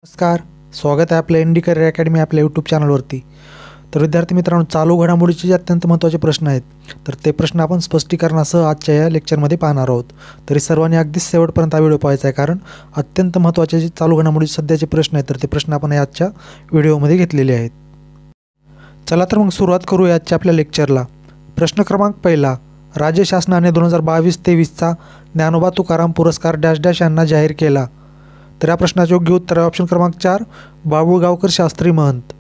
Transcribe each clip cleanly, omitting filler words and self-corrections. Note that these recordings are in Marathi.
नमस्कार, स्वागत आहे आपल्या इंडी करिअर अकॅडमी आपल्या यूट्यूब चॅनलवरती। तर विद्यार्थी मित्रांनो, चालू घडामोडीचे जे अत्यंत महत्त्वाचे प्रश्न आहेत तर ते प्रश्न आपण स्पष्टीकरणासह आजच्या या लेक्चरमध्ये पाहणार आहोत। तरी सर्वांनी अगदी शेवटपर्यंत हा व्हिडिओ पाहायचा आहे, कारण अत्यंत महत्त्वाचे जे चालू घडामोडी सध्याचे प्रश्न आहेत तर ते प्रश्न आपण आजच्या व्हिडिओमध्ये घेतलेले आहेत। चला तर मग सुरुवात करूया आजच्या आपल्या लेक्चरला। प्रश्न क्रमांक पहिला, राज्य शासनाने 2022-23चा ज्ञानोबा तुकाराम पुरस्कार डॅश डॅश यांना जाहीर केला। तर या प्रश्नाचे योग्य उत्तर आहे ऑप्शन क्रमांक 4, बाबुळगावकर शास्त्री महंत।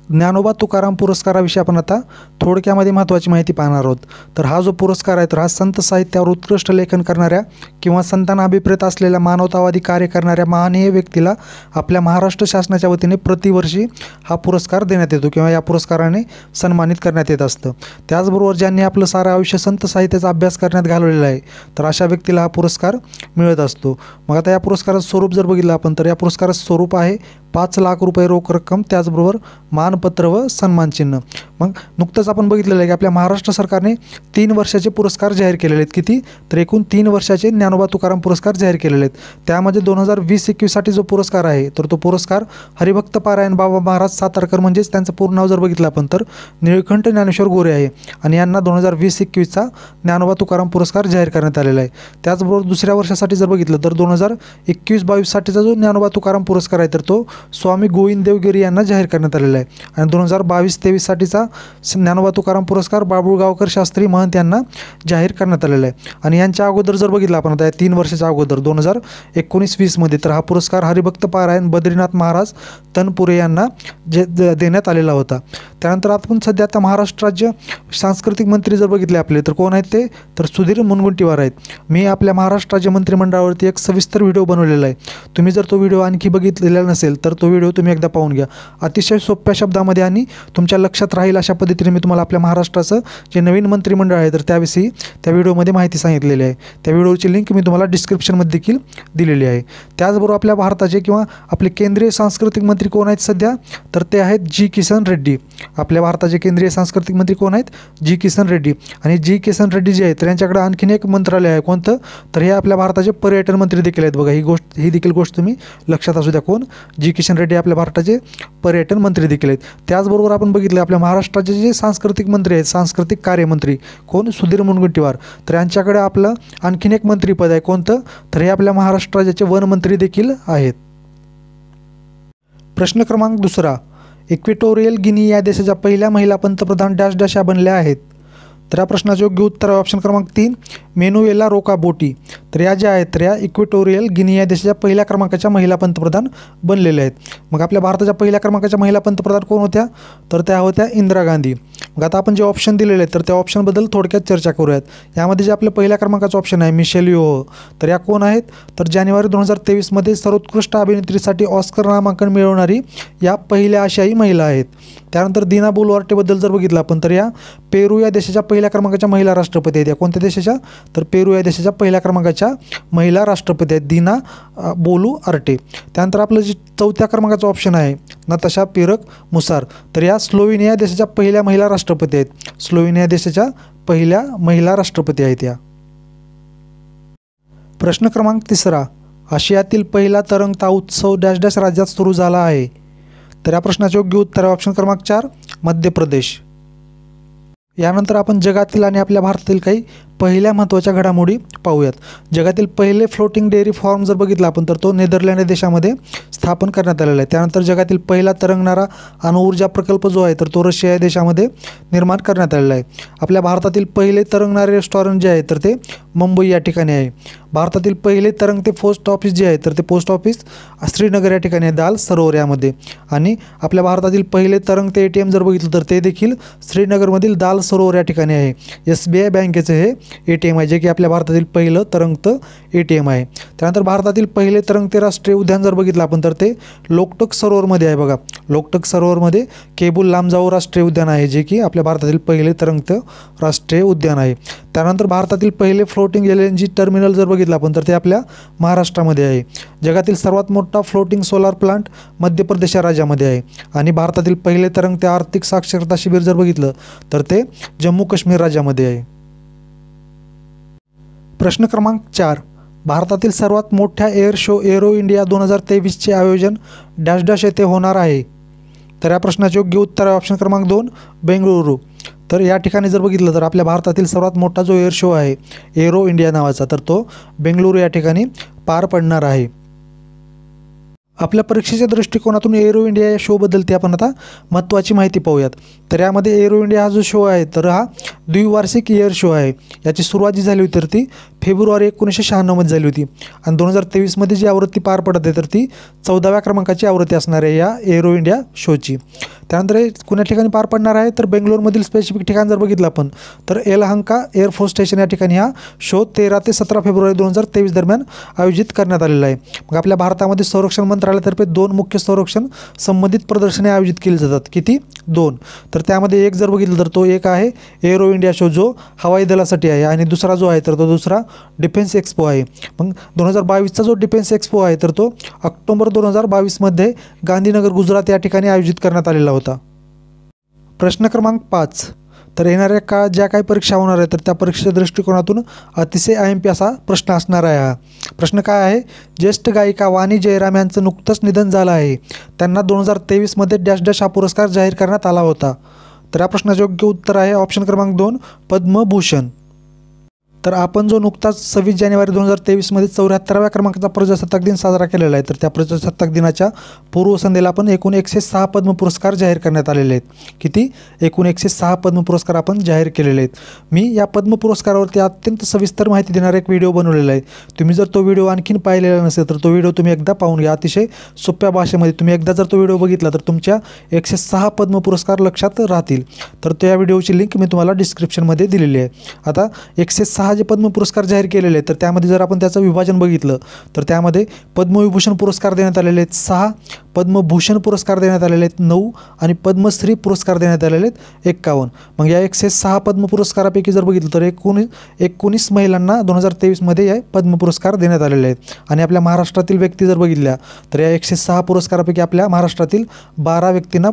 ज्ञानोबा तुकाराम पुरस्काराविषयी आपण आता थोडक्यामध्ये महत्त्वाची माहिती पाहणार आहोत। तर हा जो पुरस्कार आहे तर हा संत साहित्यावर उत्कृष्ट लेखन करणाऱ्या किंवा संतांना अभिप्रेत असलेल्या मानवतावादी कार्य करणाऱ्या महनीय व्यक्तीला आपल्या महाराष्ट्र शासनाच्या वतीने प्रतिवर्षी हा पुरस्कार देण्यात येतो किंवा या पुरस्काराने सन्मानित करण्यात येत असतं। त्याचबरोबर ज्यांनी आपलं सारं आयुष्य संत साहित्याचा अभ्यास करण्यात घालवलेला आहे तर अशा व्यक्तीला हा पुरस्कार मिळत असतो। मग आता या पुरस्काराचं स्वरूप जर बघितलं आपण तर या पुरस्काराचं स्वरूप आहे 5 लाख रुपये रोख रक्कम, त्याचबरोबर मानपत्र व सन्मानचिन्ह। मग नुकतंच आपण बघितलेलं आहे की आपल्या महाराष्ट्र सरकारने 3 वर्षाचे पुरस्कार जाहीर केलेले आहेत। किती? तर एकूण 3 वर्षाचे ज्ञानोबा तुकाराम पुरस्कार जाहीर केलेले आहेत। त्यामध्ये 2020-21साठी जो पुरस्कार आहे तर तो पुरस्कार हरिभक्त पारायण बाबा महाराज सातारकर, म्हणजेच त्यांचं पूर्ण नाव जर बघितलं आपण तर निळकंठ ज्ञानेश्वर गोरे आहे आणि यांना 2020-21चा ज्ञानोबा तुकाराम पुरस्कार जाहीर करण्यात आलेला आहे। त्याचबरोबर दुसऱ्या वर्षासाठी जर बघितलं तर 2021-22साठीचा जो ज्ञानोबा तुकाराम पुरस्कार आहे तर तो स्वामी गोविंद देवगिरी यांना जाहीर करण्यात आलेला आहे आणि 2022-23साठीचा ज्ञानोबा तुकाराम पुरस्कार बाबुळगावकर शास्त्री महंत यांना जाहीर करण्यात आलेला आहे। आणि यांच्या अगोदर जर बघितलं आपण आता 3 वर्षाच्या अगोदर 2019-20मध्ये तर हा पुरस्कार हरिभक्त पारायण बद्रीनाथ महाराज तनपुरे यांना देण्यात आलेला होता। त्यानंतर आपण सध्या आता महाराष्ट्र राज्य सांस्कृतिक मंत्री जर बघितले आपले तर कोण आहेत ते तर सुधीर मुनगंटीवार आहेत। मी आपल्या महाराष्ट्र राज्य मंत्रिमंडळावरती एक सविस्तर व्हिडिओ बनवलेला आहे। तुम्ही जर तो व्हिडिओ आणखी बघितलेला नसेल तर तो व्हिडिओ तुम्ही एकदा पाहून घ्या। अतिशय सोप्या शब्दामध्ये आणि तुमच्या लक्षात राहील अशा पद्धतीने मी तुम्हाला आपल्या महाराष्ट्राचं जे नवीन मंत्रिमंडळ आहे तर त्याविषयी त्या व्हिडिओमध्ये माहिती सांगितलेली आहे। त्या व्हिडिओची लिंक मी तुम्हाला डिस्क्रिप्शनमध्ये देखील दिलेली आहे। त्याचबरोबर आपल्या भारताचे किंवा आपले केंद्रीय सांस्कृतिक मंत्री कोण आहेत सध्या तर ते आहेत जी किसन रेड्डी। आपल्या भारताचे केंद्रीय सांस्कृतिक मंत्री कोण आहेत? जी किसन रेड्डी। आणि जी किसन रेड्डी जे आहेत तर यांच्याकडे आणखीन एक मंत्रालय आहे, कोणतं तर हे आपल्या भारताचे पर्यटन मंत्री देखील आहेत। बघा ही देखील गोष्ट तुम्ही लक्षात असू द्या, कोण? जी किशन रेड्डी आपल्या भारताचे पर्यटन मंत्री देखील आहेत। त्याचबरोबर आपण बघितलं आपल्या महाराष्ट्राचे जे सांस्कृतिक मंत्री आहेत, सांस्कृतिक कार्यमंत्री कोण? सुधीर मुनगंटीवार। तर यांच्याकडे आपलं आणखीन एक मंत्रीपद आहे, कोणतं तर हे आपल्या महाराष्ट्र राज्याचे वन मंत्री देखील आहेत। प्रश्न क्रमांक दुसरा, इक्वेटोरियल गिनी या देशाच्या पहिल्या महिला पंतप्रधान डॅश डॅश या बनल्या आहेत। तर या प्रश्नाचे योग्य उत्तर आहे ऑप्शन क्रमांक 3, मेनुएला रोका बोटी। तर या ज्या आहेत तर या इक्वेटोरियल गिनी या देशाच्या पहिल्या क्रमांकाच्या महिला पंतप्रधान बनलेल्या आहेत। मग आपल्या भारताच्या पहिल्या क्रमांकाच्या महिला पंतप्रधान कोण होत्या तर त्या होत्या इंदिरा गांधी। मग आता आपण जे ऑप्शन दिलेले आहेत तर त्या ऑप्शनबद्दल थोडक्यात चर्चा करूयात। यामध्ये जे आपल्या पहिल्या क्रमांकाचं ऑप्शन आहे मिशेल येओह, तर या कोण आहेत तर जानेवारी 2023मध्ये सर्वोत्कृष्ट अभिनेत्रीसाठी ऑस्कर नामांकन मिळवणारी या पहिल्या आशियाई महिला आहेत। त्यानंतर दीना बोलुआर्टेबद्दल जर बघितलं आपण तर या पेरू या देशाच्या पहिल्या क्रमांकाच्या महिला राष्ट्रपती आहेत। या कोणत्या देशाच्या तर पेरू या देशाच्या पहिल्या क्रमांकाच्या महिला राष्ट्रपती आहेत दीना बोलुआर्टे। त्यानंतर आपलं जे चौथ्या क्रमांकाचं ऑप्शन आहे नताशा पिरक मुसार, तर या स्लोवेनिया देशाच्या पहिल्या महिला राष्ट्रपती आहेत। स्लोवेनिया देशाच्या पहिल्या महिला राष्ट्रपती आहेत या। प्रश्न क्रमांक तिसरा, आशियातील पहिला तरंगता उत्सव डॅश डॅश राज्यात सुरू झाला आहे। तर या प्रश्नाचे योग्य उत्तर आहे ऑप्शन क्रमांक 4, मध्य प्रदेश। यानंतर आपण जगातील आणि आपल्या भारतातील काही पहिल्या महत्त्वाच्या घडामोडी पाहूयात। जगातील पहिले फ्लोटिंग डेअरी फार्म जर बघितला आपण तर तो नेदरलँड देशामध्ये स्थापन करण्यात आलेला आहे। त्यानंतर जगातील पहिला तरंगणारा अणुऊर्जा प्रकल्प जो आहे तर तो रशिया या देशामध्ये निर्माण करण्यात आलेला आहे। आपल्या भारतातील पहिले तरंगणारे रेस्टॉरंट जे आहे तर ते मुंबई या ठिकाणी आहे। भारतातील पहिले तरंगते पोस्ट ऑफिस जे आहे तर ते पोस्ट ऑफिस श्रीनगर या ठिकाणी आहे, दाल सरोवर यामध्ये। आणि आपल्या भारतातील पहिले तरंगते ATM जर बघितलं तर ते देखील श्रीनगरमधील दाल सरोवर या ठिकाणी आहे। SBI बँकेचं हे ATM आहे, जे की आपल्या भारतातील पहिलं तरंगतं ATM आहे। त्यानंतर भारतातील पहिले तरंगते राष्ट्रीय उद्यान जर बघितलं आपण तर ते लोकटक सरोवरमध्ये आहे। बघा लोकटक सरोवरमध्ये केबुल लामजाओ राष्ट्रीय उद्यान आहे, जे की आपल्या भारतातील पहिले तरंगतं राष्ट्रीय उद्यान आहे। त्यानंतर भारतातील पहिले फ्लोटिंग LNG टर्मिनल जर बघितलं आपण तर ते आपल्या महाराष्ट्रामध्ये आहे। जगातील सर्वात मोठा floating solar plant Madhya Pradesh या राज्यामध्ये आहे। आणि भारतातील पहिले तरंगते आर्थिक साक्षरता शिबिर जर बघितलं तर ते जम्मू काश्मीर राज्यामध्ये आहे। प्रश्न क्रमांक 4, भारतातील सर्वात मोठ्या एअर शो एरो इंडिया 2023चे आयोजन डॅश डॅश येथे होणार आहे. तर या प्रश्नाचे योग्य उत्तर आहे ऑप्शन क्रमांक 2 बेंगळुरू. तर या ठिकाणी जर बघितलं तर आपल्या भारतातील सर्वात मोठा जो एअर शो आहे एरो इंडिया नावाचा, तर तो बेंगळुरू या ठिकाणी पार पडणार आहे. आपल्या परीक्षेच्या दृष्टिकोनातून एरो इंडिया या शोबद्दलती आपण आता महत्त्वाची माहिती पाहूयात. तर यामध्ये एरो इंडिया हा जो शो आहे तर हा द्विवार्षिक एअर शो आहे. याची सुरुवात जी झाली होती तर ती फेब्रुवारी 1996मध्ये झाली होती आणि 2023मध्ये जी आवृत्ती पार पडत आहे तर ती 14व्या क्रमांकाची आवृत्ती असणार आहे या एरो इंडिया शोची. त्यानंतर हे कुण्या ठिकाणी पार पडणार आहे तर बेंगलोरमधील स्पेसिफिक ठिकाण जर बघितलं आपण तर येलहंका एअरफोर्स स्टेशन या ठिकाणी हा शो 13 ते 17 फेब्रुवारी 2023 दरम्यान आयोजित करण्यात आलेला आहे. मग आपल्या भारतामध्ये संरक्षण मंत्रालयातर्फे 2 मुख्य संरक्षण संबंधित प्रदर्शने आयोजित केली जातात. किती? 2. तर त्यामध्ये एक जर बघितलं तर तो एक आहे एरो इंडिया शो जो हवाई दलासाठी आहे आणि दुसरा जो आहे तर तो दुसरा डिफेन्स एक्स्पो आहे. मग 2022चा जो डिफेन्स एक्स्पो आहे तर तो ऑक्टोबर 2022मध्ये गांधीनगर गुजरात या ठिकाणी आयोजित करण्यात आलेला होता. प्रश्न क्रमांक 5. तर येणाऱ्या काळात ज्या काही परीक्षा होणार आहे तर त्या परीक्षेच्या दृष्टिकोनातून अतिशय IMP असा प्रश्न असणार आहे. हा प्रश्न काय आहे? ज्येष्ठ गायिका वाणी जयराम यांचं नुकतंच निधन झालं आहे. त्यांना 2023मध्ये डॅश डॅश हा पुरस्कार जाहीर करण्यात आला होता. तर या प्रश्नाचे योग्य उत्तर आहे ऑप्शन क्रमांक 2 पद्मभूषण. तर आपण जो नुकताच 26 जानेवारी 2023मध्ये 74व्या क्रमांकाचा प्रजासत्ताक दिन साजरा केलेला आहे तर त्या प्रजासत्ताक दिनाच्या पूर्वसंध्येला आपण एकूण 106 पद्म पुरस्कार जाहीर करण्यात आलेले आहेत. किती? एकूण 106 पद्म पुरस्कार आपण जाहीर केलेले आहेत. मी या पद्म पुरस्कारावरती अत्यंत सविस्तर माहिती देणारा एक व्हिडिओ बनवलेला आहे. तुम्ही जर तो व्हिडिओ आणखीन पाहिलेला नसेल तर तो व्हिडिओ तुम्ही एकदा पाहून घ्या. अतिशय सोप्या भाषेमध्ये तुम्ही एकदा जर तो व्हिडिओ बघितला तर तुमच्या 106 पद्म पुरस्कार लक्षात राहतील. तर त्या व्हिडिओची लिंक मी तुम्हाला डिस्क्रिप्शनमध्ये दिलेली आहे. आता 106 जे पद्म पुरस्कार जाहीर केलेले आहेत तर त्यामध्ये जर आपण त्याचं विभाजन बघितलं तर त्यामध्ये पद्मविभूषण पुरस्कार देण्यात आलेले आहेत 6, पद्मभूषण पुरस्कार देण्यात आलेले आहेत 9 आणि पद्मश्री पुरस्कार देण्यात आलेले आहेत 51. मग या 106 पद्म पुरस्कारापैकी जर बघितलं तर 19 महिलांना 2023मध्ये या पद्म पुरस्कार देण्यात आलेले आहेत. आणि आपल्या महाराष्ट्रातील व्यक्ती जर बघितल्या तर या 106 पुरस्कारापैकी आपल्या महाराष्ट्रातील 12 व्यक्तींना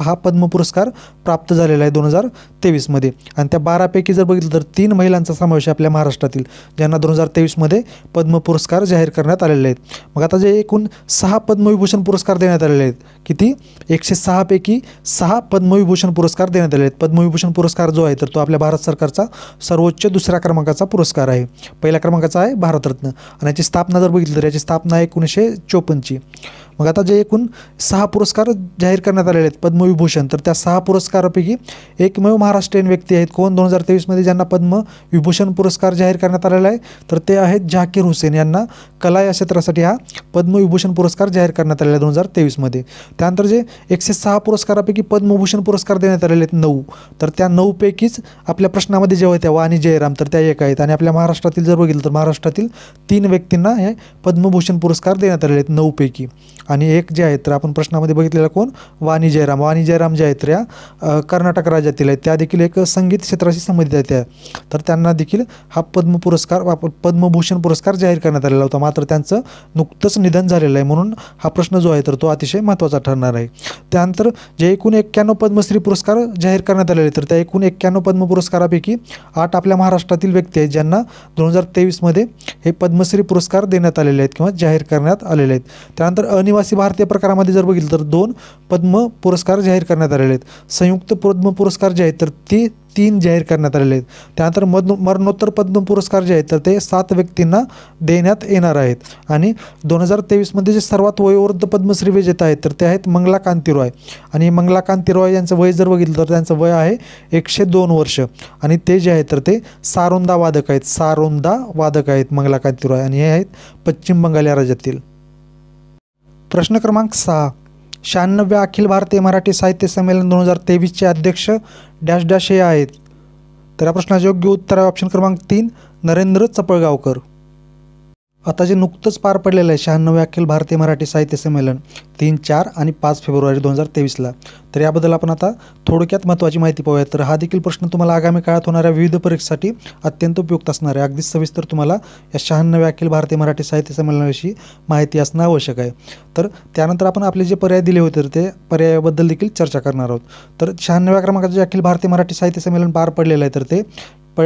हा पद्म पुरस्कार प्राप्त झालेला आहे 2023मध्ये. आणि त्या 12पैकी जर बघितलं तर 3 महिलांचा समावेश आहे आपल्या महाराष्ट्रातील ज्यांना 2023मध्ये पद्म पुरस्कार जाहीर करण्यात आलेले आहेत. मग आता जे एकूण 6 पद्मविभूषण पुरस्कार देण्यात आलेले आहेत किती? 106 पैकी 6 पद्मविभूषण पुरस्कार देण्यात आले आहेत. पद्मविभूषण पुरस्कार जो आहे तर तो आपल्या भारत सरकारचा सर्वोच्च 2ऱ्या क्रमांकाचा पुरस्कार आहे. पहिल्या क्रमांकाचा आहे भारतरत्न आणि याची स्थापना जर बघितली तर याची स्थापना 1954ची. मग आता जे एकूण 6 पुरस्कार जाहीर करण्यात आलेले आहेत पद्मविभूषण तर त्या 6 पुरस्कारापैकी एकमेव महाराष्ट्रीयन व्यक्ती आहेत कोण 2023मध्ये ज्यांना पद्मविभूषण पुरस्कार जाहीर करण्यात आलेला आहे तर ते आहेत झाकीर हुसेन. यांना कला या क्षेत्रासाठी हा पद्मविभूषण पुरस्कार जाहीर करण्यात आलेला आहे 2023मध्ये. त्यानंतर जे 106 पुरस्कारापैकी पद्मभूषण पुरस्कार देण्यात आलेले आहेत 9 तर त्या 9 पैकीच आपल्या प्रश्नामध्ये जेव्हा त्या वाणी जयराम तर त्या एक आहेत. आणि आपल्या महाराष्ट्रातील जर बघितलं तर महाराष्ट्रातील 3 व्यक्तींना हे पद्मभूषण पुरस्कार देण्यात आलेले आहेत 9 पैकी. आणि एक जे आहेत तर आपण प्रश्नामध्ये बघितलेला कोण? वाणी जयराम. वाणी जयराम जे आहेत तर या कर्नाटक राज्यातील आहेत. त्या देखील एक संगीत क्षेत्राशी संबंधित आहेत त्या. तर त्यांना देखील हा पद्मभूषण पुरस्कार जाहीर करण्यात आलेला होता. मात्र त्यांचं नुकतंच निधन झालेलं आहे म्हणून हा प्रश्न जो आहे तर तो अतिशय महत्त्वाचा ठरणार आहे. त्यानंतर जे एकूण 91 पद्मश्री पुरस्कार जाहीर करण्यात आलेले तर त्या एकूण 91 पद्म पुरस्कारापैकी 8 आपल्या महाराष्ट्रातील व्यक्ती आहेत ज्यांना 2023मध्ये हे पद्मश्री पुरस्कार देण्यात आलेले आहेत किंवा जाहीर करण्यात आलेले आहेत. त्यानंतर अनिवासी भारतीय प्रकारामध्ये जर बघितलं तर 2 पद्म पुरस्कार जाहीर करण्यात आलेले आहेत. संयुक्त पद्म पुरस्कार जे आहेत तर ते 3 जाहीर करण्यात आलेले आहेत. त्यानंतर मरणोत्तर पद्म पुरस्कार जे आहेत तर ते 7 व्यक्तींना देण्यात येणार आहेत. आणि 2023मध्ये जे सर्वात वयोवृद्ध पद्मश्री विजेता आहेत तर ते आहेत मंगला कांती रॉय. आणि मंगला कांती रॉय यांचं वय जर बघितलं तर त्यांचं वय आहे 102 वर्ष. आणि ते जे आहेत तर ते सारोंदा वादक आहेत. सारोंदा वादक आहेत मंगला कांती रॉय आणि हे आहेत पश्चिम बंगाल या राज्यातील. प्रश्न क्रमांक 6. 96व्या अखिल भारतीय मराठी साहित्य संमेलन 2023चे अध्यक्ष डॅश डॅश हे आहेत. तर या प्रश्नाचे योग्य उत्तर आहे ऑप्शन क्रमांक 3 नरेंद्र चपळगावकर. आता जे नुकतंच पार पडलेलं आहे 96व्या अखिल भारतीय मराठी साहित्य संमेलन 3, 4 आणि 5 फेब्रुवारी 2023ला. तर याबद्दल आपण आता थोडक्यात महत्त्वाची माहिती पाहूया. तर हा देखील प्रश्न तुम्हाला आगामी काळात होणाऱ्या विविध परीक्षेसाठी अत्यंत उपयुक्त असणार आहे. अगदी सविस्तर तुम्हाला या 96व्या अखिल भारतीय मराठी साहित्य संमेलनाविषयी माहिती असणं आवश्यक आहे. तर त्यानंतर आपण आपले जे पर्याय दिले होते तर ते पर्यायाबद्दल देखील चर्चा करणार आहोत. तर 96व्या क्रमांकाचे जे अखिल भारतीय मराठी साहित्य संमेलन पार पडलेलं आहे तर ते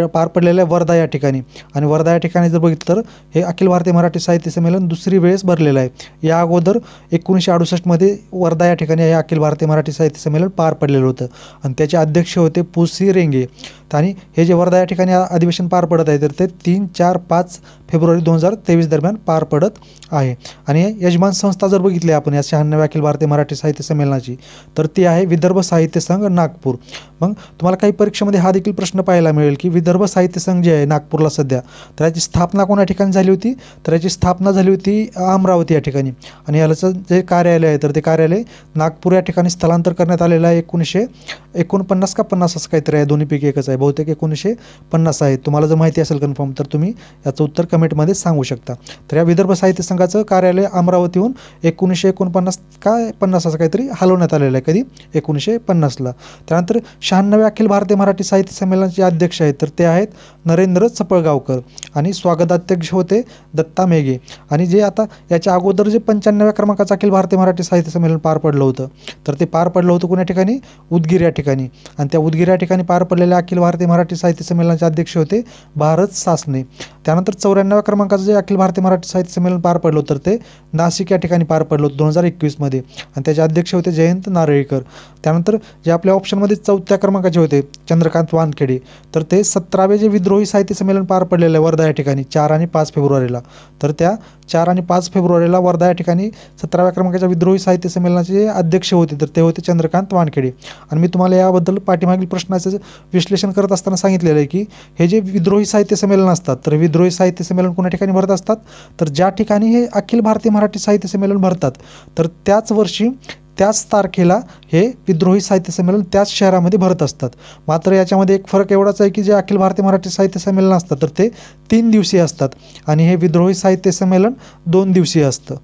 पार पडलेलं आहे वर्धा या ठिकाणी. आणि वर्धा या ठिकाणी जर बघितलं तर हे अखिल भारतीय मराठी साहित्य संमेलन दुसरी वेळेस भरलेलं आहे. या अगोदर 1968मध्ये वर्धा या ठिकाणी हे अखिल भारतीय मराठी साहित्य संमेलन पार पडलेलं होतं आणि त्याचे अध्यक्ष होते पु.सी. रेंगे. आणि हे जे वर्धा या ठिकाणी अधिवेशन पार पडत आहे तर ते 3, 4, 5 फेब्रुवारी 2023 दरम्यान पार पडत आहे. आणि यजमान संस्था जर बघितली आपण या 96व्या अखिल भारतीय मराठी साहित्य संमेलनाची तर ती आहे विदर्भ साहित्य संघ नागपूर. मग तुम्हाला काही परीक्षेमध्ये हा देखील प्रश्न पाहायला मिळेल की विदर्भ साहित्य संघ जे आहे नागपूरला सध्या, तर याची स्थापना कोणा ठिकाणी झाली होती, तर याची स्थापना झाली होती अमरावती या ठिकाणी. आणि याचं जे कार्यालय आहे तर ते कार्यालय नागपूर या ठिकाणी स्थलांतर करण्यात आलेलं आहे 1949 का 50 असं काहीतरी आहे, दोन्हीपैकी एकच आहे, बहुतेक 1950 आहे. तुम्हाला जर माहिती असेल कन्फर्म तर तुम्ही याचं उत्तर कमेंटमध्ये सांगू शकता. तर या विदर्भ साहित्य संघाचं कार्यालय अमरावतीहून 1949 का 50 असं काहीतरी हलवण्यात आलेलं आहे. कधी 1950ला. त्यानंतर 96व्या अखिल भारतीय मराठी साहित्य संमेलनाचे अध्यक्ष आहेत तर ते आहेत नरेंद्र चपळगावकर आणि स्वागताध्यक्ष होते दत्ता मेघे. आणि जे आता याच्या अगोदर जे 95व्या क्रमांकाचं अखिल भारतीय मराठी साहित्य संमेलन पार पडलं होतं तर ते पार पडलं होतं कोण्या ठिकाणी, उदगीर या ठिकाणी. आणि त्या उदगीर या ठिकाणी पार पडलेल्या अखिल भारतीय मराठी साहित्य संमेलनाचे अध्यक्ष होते भारत सासने. त्यानंतर 94व्या क्रमांकाचं जे अखिल भारतीय मराठी साहित्य संमेलन पार पडलं होतं तर ते नाशिक या ठिकाणी पार पडलं होतं 2021मध्ये आणि त्याचे अध्यक्ष होते जयंत नारळीकर. त्यानंतर जे आपल्या ऑप्शनमध्ये 4थ्या क्रमांकाचे होते चंद्रकांत वानखेडे तर ते 17वे जे विद्रोही साहित्य संमेलन पार पडलेलं आहे वर्धा या ठिकाणी 4 आणि 5 फेब्रुवारीला. तर त्या 4 आणि 5 फेब्रुवारीला वर्धा या ठिकाणी 17व्या क्रमांकाच्या विद्रोही साहित्य संमेलनाचे जे अध्यक्ष होते तर ते होते चंद्रकांत वानखेडे. आणि मी तुम्हाला याबद्दल पाठीमागील प्रश्नाचं विश्लेषण करत असताना सांगितलेलं आहे की हे जे विद्रोही साहित्य संमेलन असतात तर विद्रोही साहित्य संमेलन कोणत्या ठिकाणी भरत असतात, तर ज्या ठिकाणी हे अखिल भारतीय मराठी साहित्य संमेलन भरतात तर त्याच वर्षी त्याच तारखेला हे विद्रोही साहित्य संमेलन त्याच शहरामध्ये भरत असतात. मात्र याच्यामध्ये एक फरक एवढाच आहे की जे अखिल भारतीय मराठी साहित्य संमेलन असतं तर ते 3 दिवसीय असतात आणि हे विद्रोही साहित्य संमेलन 2 दिवसीय असतं.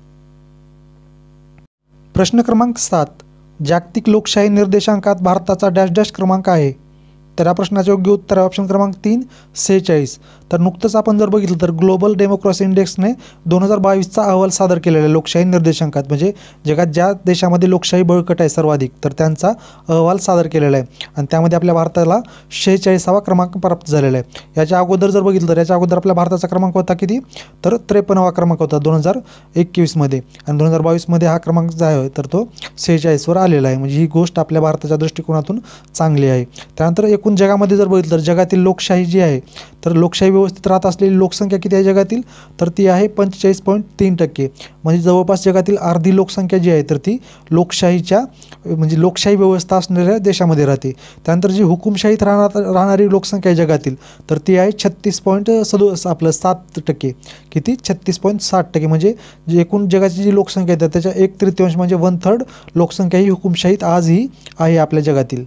प्रश्न क्रमांक 7, जागतिक लोकशाही निर्देशांकात भारताचा डॅश डॅश क्रमांक आहे. तर या प्रश्नाचे योग्य उत्तर आहे ऑप्शन क्रमांक 3 46. तर नुकतंच आपण जर बघितलं तर ग्लोबल डेमोक्रेसी इंडेक्सने 2022चा अहवाल सादर केलेला आहे लोकशाही निर्देशांकात, म्हणजे जगात ज्या देशामध्ये लोकशाही बळकट आहे सर्वाधिक तर त्यांचा अहवाल सादर केलेला आहे आणि त्यामध्ये आपल्या भारताला 46वा क्रमांक प्राप्त झालेला आहे. याच्या अगोदर जर बघितलं तर याच्या अगोदर आपल्या भारताचा क्रमांक होता किती, तर 53वा क्रमांक होता 2021मध्ये आणि 2022मध्ये हा क्रमांक जो आहे तर तो 46वर आलेला आहे. म्हणजे ही गोष्ट आपल्या भारताच्या दृष्टिकोनातून चांगली आहे. त्यानंतर एकूण जगामध्ये जर बघितलं तर जगातील लोकशाही जी आहे तर लोकशाही व्यवस्थित राहत असलेली लोकसंख्या किती आहे जगातील, तर ती आहे 45.3%. म्हणजे जवळपास जगातील अर्धी लोकसंख्या जी आहे तर ती लोकशाहीच्या म्हणजे लोकशाही व्यवस्था असणाऱ्या देशामध्ये राहते. त्यानंतर जी हुकुमशाहीत राहणारी लोकसंख्या आहे जगातील तर ती आहे 36.7%. किती, 36.7%. म्हणजे जे एकूण जगाची जी लोकसंख्या आहे तर त्याच्या 1/3 म्हणजे 1/3 लोकसंख्या ही हुकुमशाहीत आजही आहे आपल्या जगातील.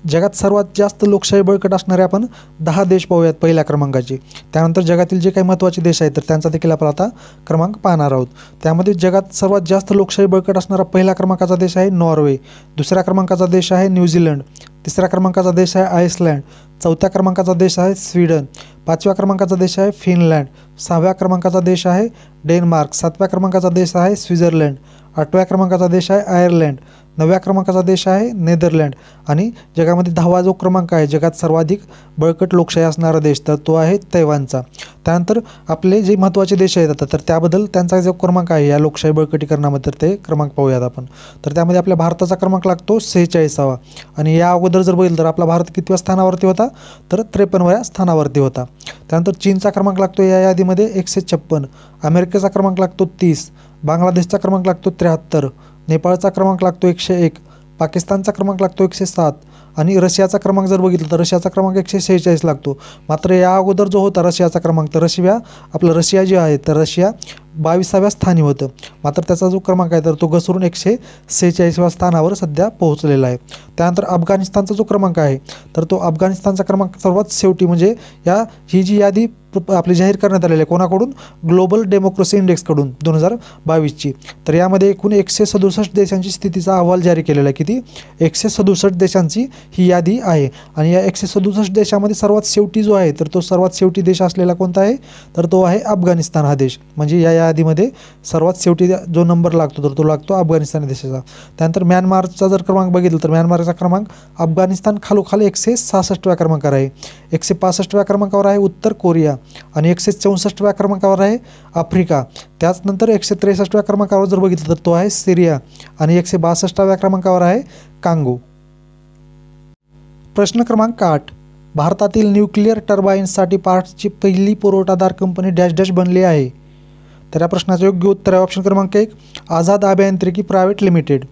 जगात सर्वात जास्त लोकशाही बळकट असणारे आपण 10 देश पाहूयात पहिल्या क्रमांकाचे. त्यानंतर जगातील जे काही महत्त्वाचे देश आहेत तर त्यांचा देखील आपण आता क्रमांक पाहणार आहोत. त्यामध्ये जगात सर्वात जास्त लोकशाही बळकट असणारा पहिल्या क्रमांकाचा देश आहे नॉर्वे. दुसऱ्या क्रमांकाचा देश आहे न्यूझीलंड. तिसऱ्या क्रमांकाचा देश आहे आइसलँड. चौथ्या क्रमांकाचा देश आहे स्वीडन. 5व्या क्रमांकाचा देश आहे फिनलँड. 6व्या क्रमांकाचा देश आहे डेन्मार्क. 7व्या क्रमांकाचा देश आहे स्वित्झर्लंड. 8व्या क्रमांकाचा देश आहे आयर्लंड. 9व्या क्रमांकाचा देश आहे नेदरलँड. आणि जगामध्ये 10वा जो क्रमांक आहे जगात सर्वाधिक बळकट लोकशाही असणारा देश तर तो आहे तैवानचा. त्यानंतर आपले जे महत्त्वाचे देश आहेत आता तर त्याबद्दल त्यांचा जो क्रमांक आहे या लोकशाही बळकटीकरणामध्ये तर ते क्रमांक पाहूयात आपण. तर त्यामध्ये आपल्या भारताचा क्रमांक लागतो 46वा आणि या अगोदर जर बघितलं तर आपला भारत कितव्या स्थानावरती होता, तर 53व्या स्थानावरती होता. त्यानंतर चीनचा क्रमांक लागतो या यादीमध्ये 156. अमेरिकेचा क्रमांक लागतो 30. बांगलादेशचा क्रमांक लागतो 73. नेपाळचा क्रमांक लागतो 101. पाकिस्तानचा क्रमांक लागतो 107 आणि रशियाचा क्रमांक जर बघितलं तर रशियाचा क्रमांक 146 लागतो. मात्र या अगोदर जो होता रशियाचा क्रमांक तर रशिया जे आहे तर रशिया 22व्या स्थानी होतं. मात्र त्याचा जो क्रमांक आहे तर तो घसरून 146व्या स्थानावर सध्या पोहोचलेला आहे. त्यानंतर अफगाणिस्तानचा जो क्रमांक आहे तर तो अफगाणिस्तानचा क्रमांक सर्वात शेवटी म्हणजे ही जी यादी आपली जाहीर करण्यात आलेली आहे कोणाकडून, ग्लोबल डेमोक्रेसी इंडेक्सकडून 2022ची. तर यामध्ये एकूण 167 देशांची स्थितीचा अहवाल जारी केलेला आहे. किती, 167 देशांची ही यादी आहे. आणि या 167 देशामध्ये सर्वात शेवटी जो आहे तर तो सर्वात शेवटी देश असलेला कोणता आहे तर तो आहे अफगाणिस्तान हा देश. म्हणजे या यादीमध्ये सर्वात शेवटी जो नंबर लागतो तर तो लागतो अफगाणिस्तान देशाचा. त्यानंतर म्यानमारचा जर क्रमांक बघितला तर म्यानमारचा क्रमांक अफगाणिस्तान खालोखाल 166व्या क्रमांकावर आहे. 165व्या क्रमांकावर आहे उत्तर कोरिया आणि 164व्या क्रमांकावर आहे आफ्रिका. त्याचनंतर 163व्या क्रमांकावर जर बघितलं तर तो आहे सिरिया आणि 162व्या क्रमांकावर आहे कांगो. प्रश्न क्रमांक 8. भारतातील न्यूक्लिअर टर्बाईन्ससाठी पार्ट्सची पहिली पुरवठादार कंपनी डॅश डॅश बनली आहे. तर या प्रश्नाचं योग्य उत्तर आहे ऑप्शन क्रमांक 1 आझाद अभियांत्रिकी प्रायव्हेट लिमिटेड.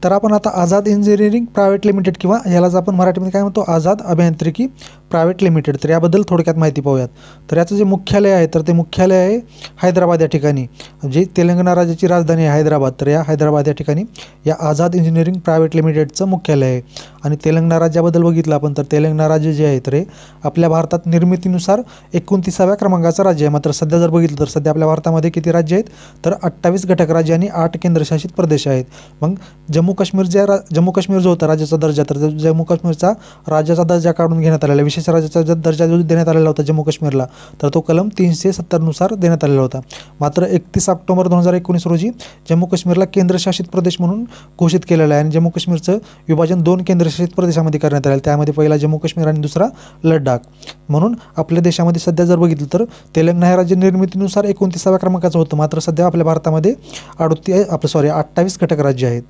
तर आपण आता आझाद इंजिनिअरिंग प्रायव्हेट लिमिटेड किंवा यालाच आपण मराठीमध्ये काय म्हणतो आझाद अभियांत्रिकी प्रायव्हेट लिमिटेड. तर याबद्दल थोडक्यात माहिती पाहूयात. तर याचं जे मुख्यालय आहे तर ते मुख्यालय आहे हैदराबाद या ठिकाणी, जे तेलंगणा राज्याची राजधानी आहे हैदराबाद. तर या हैदराबाद या ठिकाणी या आझाद इंजिनिअरिंग प्रायव्हेट लिमिटेडचं मुख्यालय आहे. आणि तेलंगणा राज्याबद्दल बघितलं आपण तर तेलंगणा राज्य जे आहे तर हे आपल्या भारतात निर्मितीनुसार 29व्या क्रमांकाचं राज्य आहे. मात्र सध्या जर बघितलं तर सध्या आपल्या भारतामध्ये किती राज्य आहेत तर 28 घटक राज्य आणि 8 केंद्रशासित प्रदेश आहेत. मग जम्मू काश्मीर जो होता राज्याचा दर्जा तर जम्मू काश्मीरचा राज्याचा दर्जा काढून घेण्यात आलेला, विशेष राज्याचा दर्जा जो देण्यात आलेला होता जम्मू काश्मीरला तर तो कलम 370 नुसार देण्यात आलेला होता. मात्र 31 ऑक्टोबर 2019 रोजी जम्मू काश्मीरला केंद्रशासित प्रदेश म्हणून घोषित केलेलं आहे आणि जम्मू काश्मीरचं विभाजन 2 केंद्रशासित प्रदेशामध्ये करण्यात आलं. त्यामध्ये पहिला जम्मू काश्मीर आणि दुसरा लडाख. म्हणून आपल्या देशामध्ये सध्या जर बघितलं तर तेलंगणा हे राज्य निर्मितीनुसार 29व्या क्रमांकाचं होतं. मात्र सध्या आपल्या भारतामध्ये 28 घटक राज्य आहेत.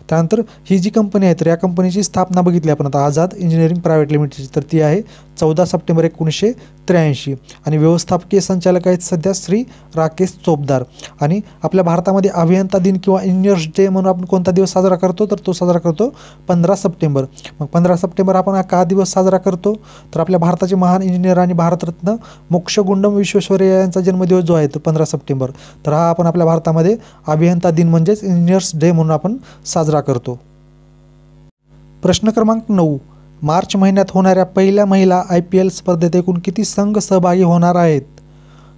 त्यानंतर ही जी कंपनी आहे तर या कंपनीची स्थापना बघितली आपण आता आझाद इंजिनिअरिंग प्रायव्हेट लिमिटेडची तर ती आहे 14 सप्टेंबर 1983 आणि व्यवस्थापकीय संचालक आहेत सध्या श्री राकेश चोपदार. आणि आपल्या भारतामध्ये अभियंता दिन किंवा इंजिनियर्स डे म्हणून आपण कोणता दिवस साजरा करतो तर तो साजरा करतो 15 सप्टेंबर. मग 15 सप्टेंबर आपण का दिवस साजरा करतो तर आपल्या भारताचे महान इंजिनियर आणि भारतरत्न मोक्षगुंडम विश्वेश्वरय्या यांचा जन्मदिवस जो आहे तो 15 सप्टेंबर. तर हा आपण आपल्या भारतामध्ये अभियंता दिन म्हणजेच इंजिनियर्स डे म्हणून आपण साजरा करतो. प्रश्न क्रमांक 9. मार्च महिन्यात होणाऱ्या पहिल्या महिला IPL स्पर्धेत एकूण किती संघ सहभागी होणार आहेत.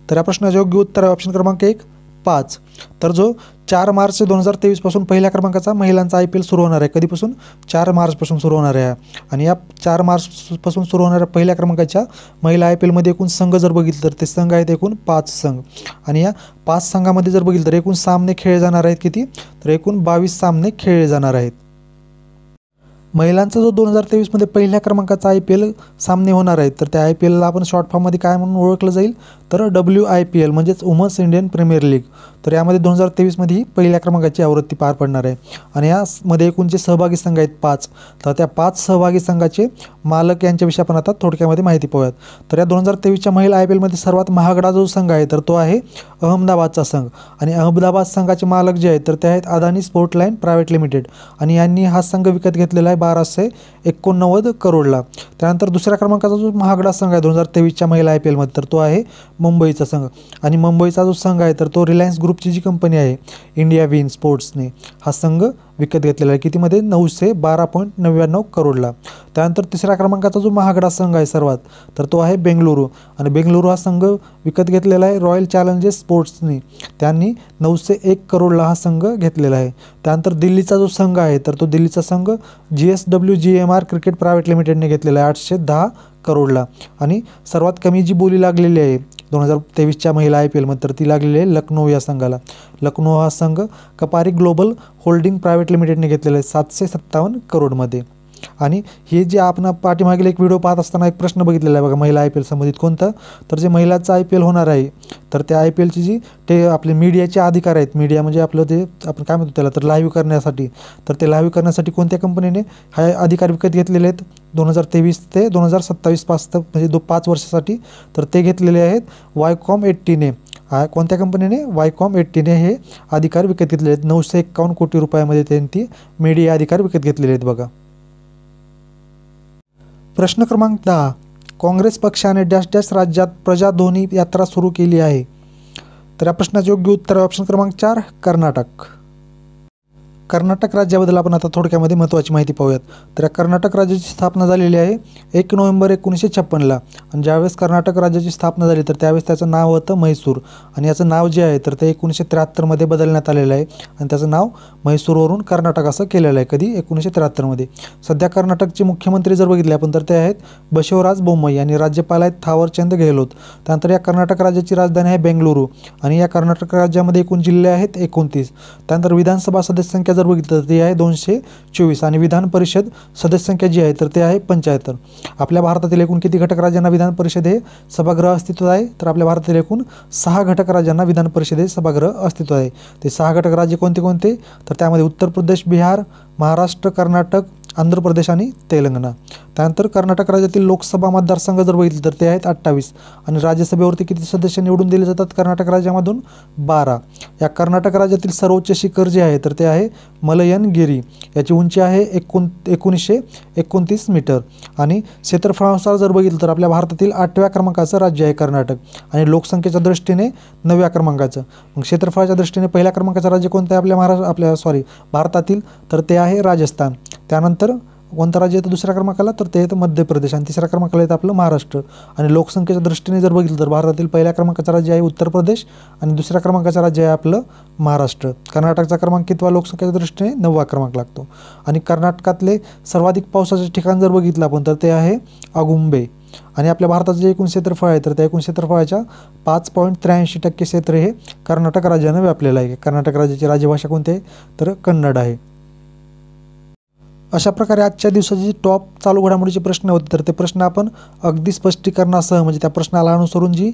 तर या प्रश्नाचं योग्य उत्तर आहे ऑप्शन क्रमांक 1 5. तर जो 4 मार्च 2023 पासून पहिल्या क्रमांकाचा महिलांचा IPL सुरू होणार आहे. कधीपासून 4 मार्चपासून सुरू होणार आहे. आणि या 4 मार्चपासून सुरू होणाऱ्या पहिल्या क्रमांकाच्या महिला IPL मध्ये एकूण संघ जर बघितलं तर ते संघ आहेत एकूण 5 संघ. आणि या 5 संघामध्ये जर बघितलं तर एकूण सामने खेळले जाणार आहेत किती तर एकूण 22 सामने खेळले जाणार आहेत. महिलांचा जो 2023 मध्ये पहिल्या क्रमांकाचा IPL सामने होणार आहेत तर त्या IPLला आपण शॉर्ट फॉर्ममध्ये काय म्हणून ओळखलं जाईल तर WIPL म्हणजेच वुमन्स इंडियन प्रीमियर लीग. तर यामध्ये 2023 मध्ये ही पहिल्या क्रमांकाची आवृत्ती पार पडणार आहे. आणि यामध्ये एकूण जे सहभागी संघ आहेत 5 तर त्या 5 सहभागी संघाचे मालक यांच्याविषयी आपण आता थोडक्यामध्ये माहिती पाहूयात. तर या 2023च्या महिला IPL मध्ये सर्वात महागडा जो संघ आहे तर तो आहे अहमदाबादचा संघ. आणि अहमदाबाद संघाचे मालक जे आहेत तर ते आहेत Adani sport line private limited. आणि यांनी हा संघ विकत घेतलेला आहे 1289 करोडला. त्यानंतर दुसऱ्या क्रमांकाचा जो महागडा संघ आहे 2023च्या महिला IPL मध्ये तर तो आहे मुंबईचा संघ. आणि मुंबईचा जो संघ आहे तर तो रिलायन्स ग्रुपची जी कंपनी आहे इंडिया विन स्पोर्ट्सने हा संघ विकत घेतलेला आहे कितीमध्ये 912.99 करोडला. त्यानंतर तिसऱ्या क्रमांकाचा जो महागडा संघ आहे सर्वात तर तो आहे बेंगलुरू. आणि बेंगलुरू हा संघ विकत घेतलेला आहे रॉयल चॅलेंजर्स स्पोर्ट्सने. त्यांनी 901 करोडला हा संघ घेतलेला आहे. त्यानंतर दिल्लीचा जो संघ आहे तर तो दिल्लीचा संघ GSWGMR क्रिकेट प्रायव्हेट लिमिटेडने घेतलेला आहे 810 करोडला. आणि सर्वात कमी जी बोली लागलेली आहे 2023च्या महिला IPL मध्ये तर ती लागलेली आहे लखनौ या संघाला. लखनौ हा संघ कपारी ग्लोबल होल्डिंग प्रायव्हेट लिमिटेडने घेतलेला आहे 757 करोडमध्ये. आणि हे जे आपण पाठीमागील एक व्हिडिओ पाहत असताना एक प्रश्न बघितलेला आहे बघा महिला IPL संबंधित कोणतं तर जे महिलांचा IPL होणार आहे तर त्या IPLची जी ते आपले मीडियाचे अधिकार आहेत, मीडिया म्हणजे आपलं ते आपण काय म्हणतो त्याला तर लाईव्ह करण्यासाठी, तर ते लाईव्ह करण्यासाठी कोणत्या कंपनीने हा अधिकार विकत घेतलेले आहेत 2023 ते 2027 पासून म्हणजे 5 वर्षासाठी. तर ते घेतलेले आहेत वायकॉम 80ने. कोणत्या कंपनीने वायकॉम 80ने हे अधिकार विकत घेतलेले आहेत 951 कोटी रुपयामध्ये त्यांनी मीडिया अधिकार विकत घेतलेले आहेत बघा. प्रश्न क्रमांक 10. काँग्रेस पक्षाने डॅश डॅश राज्यात प्रजाध्वनी यात्रा सुरू केली आहे. तर या प्रश्नाचे योग्य उत्तर ऑप्शन क्रमांक 4 कर्नाटक. कर्नाटक राज्याबद्दल आपण आता थोडक्यामध्ये महत्त्वाची माहिती पाहूयात. तर या कर्नाटक राज्याची स्थापना झालेली आहे 1 नोव्हेंबर 1956ला आणि ज्यावेळेस कर्नाटक राज्याची स्थापना झाली तर त्यावेळेस त्याचं नाव होतं म्हैसूर आणि याचं नाव जे आहे तर ते 1973मध्ये बदलण्यात आलेलं आहे आणि त्याचं नाव म्हैसूरवरून कर्नाटक असं केलेलं आहे. कधी 1973मध्ये. सध्या कर्नाटकचे मुख्यमंत्री जर बघितले आपण तर ते आहेत बसवराज बोम्मई आणि राज्यपाल आहेत थावरचंद गेहलोत. त्यानंतर या कर्नाटक राज्याची राजधानी आहे बेंगळुरू आणि या कर्नाटक राज्यामध्ये एकूण जिल्हे आहेत 29. त्यानंतर विधानसभा सदस्य संख्या जर बघितलं तर ती आहे 224 आणि विधान परिषद सदस्य संख्या जी आहे तर ते आहे 75. आपल्या भारतातील एकूण किती घटक राज्यांना विधान परिषद हे सभागृह अस्तित्वात आहे तर आपल्या भारतातील एकूण 6 घटक राज्यांना विधान परिषद हे सभागृह अस्तित्वात आहे. ते 6 घटक राज्य कोणते कोणते तर त्यामध्ये उत्तर प्रदेश, बिहार, महाराष्ट्र, कर्नाटक, आंध्र प्रदेश आणि तेलंगणा. त्यानंतर कर्नाटक राज्यातील लोकसभा मतदारसंघ जर बघितले तर ते आहेत 28 आणि राज्यसभेवरती किती सदस्य निवडून दिले जातात कर्नाटक राज्यामधून 12. या कर्नाटक राज्यातील सर्वोच्च शिखर जे आहे तर ते आहे मलयनगिरी. याची उंची आहे 1929 मीटर आणि क्षेत्रफळानुसार जर बघितलं तर आपल्या भारतातील 8व्या क्रमांकाचं राज्य आहे कर्नाटक आणि लोकसंख्येच्या दृष्टीने 9व्या क्रमांकाचं. मग क्षेत्रफळाच्या दृष्टीने पहिल्या क्रमांकाचं राज्य कोणतं आहे भारतातील तर ते आहे राजस्थान. त्यानंतर कोणतं राज्य येतं दुसऱ्या क्रमांकाला तर ते येतं मध्य प्रदेश आणि तिसऱ्या क्रमांकाला येतं आपलं महाराष्ट्र. आणि लोकसंख्येच्या दृष्टीने जर बघितलं तर भारतातील पहिल्या क्रमांकाचं राज्य आहे उत्तर प्रदेश आणि दुसऱ्या क्रमांकाचं राज्य आहे आपलं महाराष्ट्र. कर्नाटकचा क्रमांक कितवा लोकसंख्येच्या दृष्टीने 9वा क्रमांक लागतो. आणि कर्नाटकातले सर्वाधिक पावसाचे ठिकाण जर बघितलं आपण तर ते आहे अगुंबे. आणि आपल्या भारताचं जे एकूण क्षेत्रफळ आहे तर त्या एकूण क्षेत्रफळाच्या 5.83% क्षेत्र हे कर्नाटक राज्यानं व्यापलेलं आहे. कर्नाटक राज्याची राजभाषा कोणती आहे तर कन्नड आहे. अशा प्रकारे आजच्या दिवसाचे टॉप चालू घडामोडीचे प्रश्न होते तर ते प्रश्न आपण अगदी स्पष्टीकरणासह म्हणजे त्या प्रश्नाला अनुसरून जी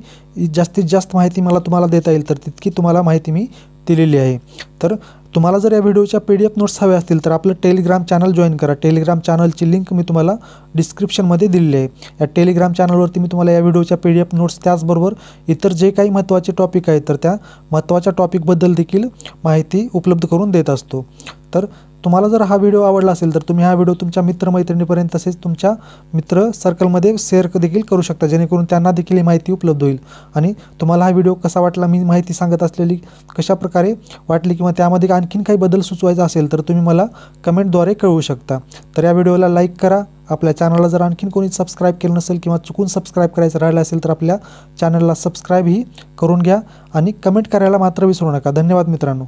जास्तीत जास्त माहिती मला तुम्हाला देता येईल तर तितकी तुम्हाला माहिती मी दिलेली आहे. तर तुम्हाला जर या व्हिडिओच्या PDF नोट्स हवे असतील तर आपलं टेलिग्राम चॅनल जॉईन करा. टेलिग्राम चॅनलची लिंक मी तुम्हाला डिस्क्रिप्शनमध्ये दिलेली आहे. या टेलिग्राम चॅनलवरती मी तुम्हाला या व्हिडिओच्या PDF नोट्स त्याचबरोबर इतर जे काही महत्त्वाचे टॉपिक आहेत तर त्या महत्त्वाच्या टॉपिकबद्दल देखील माहिती उपलब्ध करून देत असतो. तर तुम्हाला जर हा व्हिडिओ आवडला असेल तर तुम्ही हा व्हिडिओ तुमच्या मित्रमैत्रिणीपर्यंत तसेच तुमच्या मित्र सर्कलमध्ये शेअर देखील करू शकता जेणेकरून त्यांना देखील ही माहिती उपलब्ध होईल. आणि तुम्हाला हा व्हिडिओ कसा वाटला मी माहिती सांगत असलेली कशा प्रकारे वाटली किंवा त्यामध्ये आणखीन काही बदल सुचवायचा असेल तर तुम्ही मला कमेंटद्वारे कळवू शकता. तर या व्हिडिओला लाईक करा. आपल्या चॅनलला जर आणखीन कोणी सबस्क्राईब केलं नसेल किंवा चुकून सबस्क्राईब करायचं राहिलं असेल तर आपल्या चॅनलला सबस्क्राईबही करून घ्या आणि कमेंट करायला मात्र विसरू नका. धन्यवाद मित्रांनो.